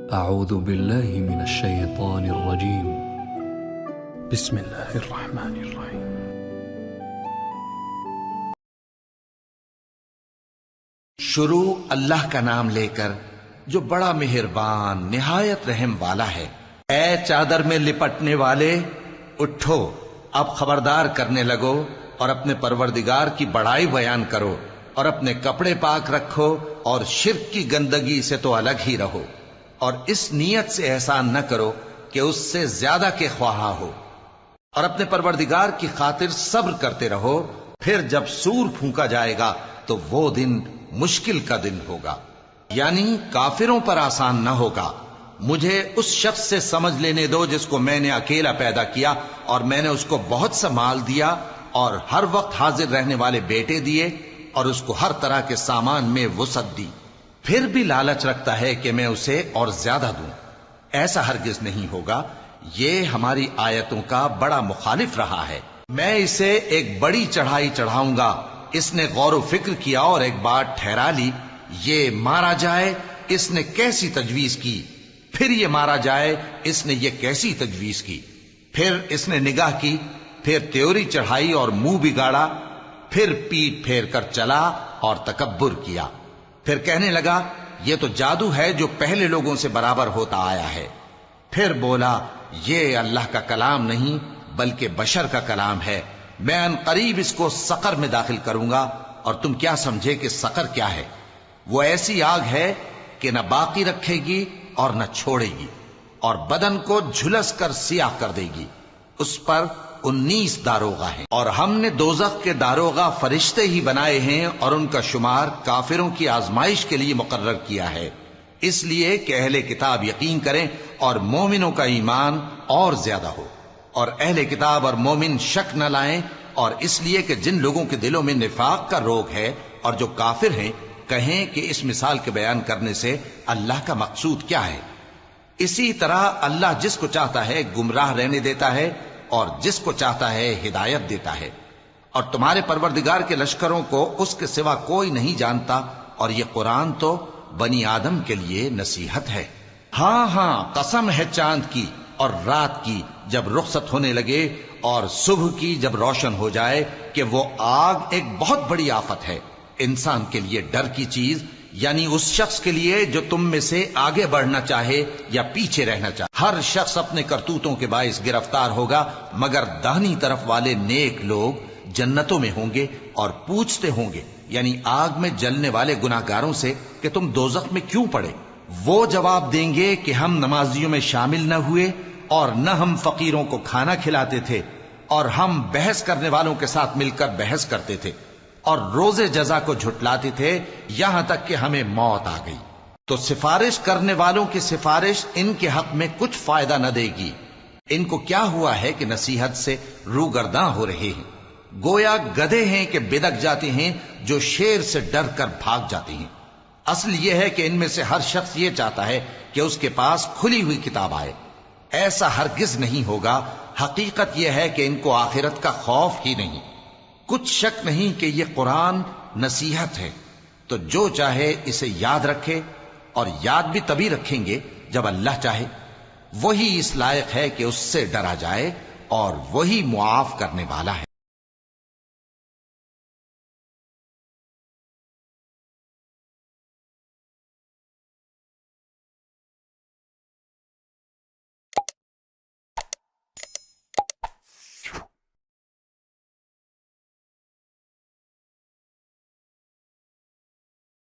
أعوذ بالله من الشيطان الرجيم. بسم الله الرحمن الرحيم. شروع اللہ کا نام لے کر جو بڑا مہربان نہایت رحم والا ہے۔ اے چادر میں لپٹنے والے، اٹھو، اب خبردار کرنے لگو اور اپنے پروردگار کی بڑائی بیان کرو اور اپنے کپڑے پاک رکھو اور شرک کی گندگی سے تو الگ ہی رہو، اور اس نیت سے احسان نہ کرو کہ اس سے زیادہ کے خواہاں ہو، اور اپنے پروردگار کی خاطر صبر کرتے رہو۔ پھر جب سور پھونکا جائے گا تو وہ دن مشکل کا دن ہوگا، یعنی کافروں پر آسان نہ ہوگا۔ مجھے اس شخص سے سمجھ لینے دو جس کو میں نے اکیلا پیدا کیا اور میں نے اس کو بہت سا مال دیا اور ہر وقت حاضر رہنے والے بیٹے دیے اور اس کو ہر طرح کے سامان میں وسعت دی، پھر بھی لالچ رکھتا ہے کہ میں اسے اور زیادہ دوں۔ ایسا ہرگز نہیں ہوگا، یہ ہماری آیتوں کا بڑا مخالف رہا ہے۔ میں اسے ایک بڑی چڑھائی چڑھاؤں گا۔ اس نے غور و فکر کیا اور ایک بات ٹھہرا لی، یہ مارا جائے، اس نے کیسی تجویز کی، پھر یہ مارا جائے، اس نے یہ کیسی تجویز کی، پھر اس نے نگاہ کی، پھر تیوری چڑھائی اور منہ بگاڑا، پھر پیٹ پھیر کر چلا اور تکبر کیا، پھر کہنے لگا یہ تو جادو ہے جو پہلے لوگوں سے برابر ہوتا آیا ہے، پھر بولا یہ اللہ کا کلام نہیں بلکہ بشر کا کلام ہے، میں ان قریب اس کو سقر میں داخل کروں گا، اور تم کیا سمجھے کہ سقر کیا ہے؟ وہ ایسی آگ ہے کہ نہ باقی رکھے گی اور نہ چھوڑے گی، اور بدن کو جھلس کر سیاہ کر دے گی۔ اس پر 19 داروغہ ہیں، اور ہم نے دوزخ کے داروغہ فرشتے ہی بنائے ہیں، اور ان کا شمار کافروں کی آزمائش کے لیے مقرر کیا ہے، اس لیے کہ اہل کتاب یقین کریں اور مومنوں کا ایمان اور زیادہ ہو، اور اہل کتاب اور مومن شک نہ لائیں، اور اس لیے کہ جن لوگوں کے دلوں میں نفاق کا روگ ہے اور جو کافر ہیں کہیں کہ اس مثال کے بیان کرنے سے اللہ کا مقصود کیا ہے۔ اسی طرح اللہ جس کو چاہتا ہے گمراہ رہنے دیتا ہے اور جس کو چاہتا ہے ہدایت دیتا ہے، اور تمہارے پروردگار کے لشکروں کو اس کے سوا کوئی نہیں جانتا، اور یہ قرآن تو بنی آدم کے لیے نصیحت ہے۔ ہاں ہاں، قسم ہے چاند کی اور رات کی جب رخصت ہونے لگے، اور صبح کی جب روشن ہو جائے، کہ وہ آگ ایک بہت بڑی آفت ہے، انسان کے لیے ڈر کی چیز، یعنی اس شخص کے لیے جو تم میں سے آگے بڑھنا چاہے یا پیچھے رہنا چاہے۔ ہر شخص اپنے کرتوتوں کے باعث گرفتار ہوگا، مگر داہنی طرف والے نیک لوگ جنتوں میں ہوں گے اور پوچھتے ہوں گے، یعنی آگ میں جلنے والے گناہگاروں سے کہ تم دوزخ میں کیوں پڑے؟ وہ جواب دیں گے کہ ہم نمازیوں میں شامل نہ ہوئے، اور نہ ہم فقیروں کو کھانا کھلاتے تھے، اور ہم بحث کرنے والوں کے ساتھ مل کر بحث کرتے تھے، اور روز جزا کو جھٹلاتے تھے، یہاں تک کہ ہمیں موت آ گئی۔ تو سفارش کرنے والوں کی سفارش ان کے حق میں کچھ فائدہ نہ دے گی۔ ان کو کیا ہوا ہے کہ نصیحت سے روگرداں ہو رہے ہیں، گویا گدھے ہیں کہ بدک جاتے ہیں جو شیر سے ڈر کر بھاگ جاتے ہیں۔ اصل یہ ہے کہ ان میں سے ہر شخص یہ چاہتا ہے کہ اس کے پاس کھلی ہوئی کتاب آئے، ایسا ہرگز نہیں ہوگا۔ حقیقت یہ ہے کہ ان کو آخرت کا خوف ہی نہیں۔ کچھ شک نہیں کہ یہ قرآن نصیحت ہے، تو جو چاہے اسے یاد رکھے، اور یاد بھی تبھی رکھیں گے جب اللہ چاہے۔ وہی اس لائق ہے کہ اس سے ڈرا جائے، اور وہی معاف کرنے والا ہے۔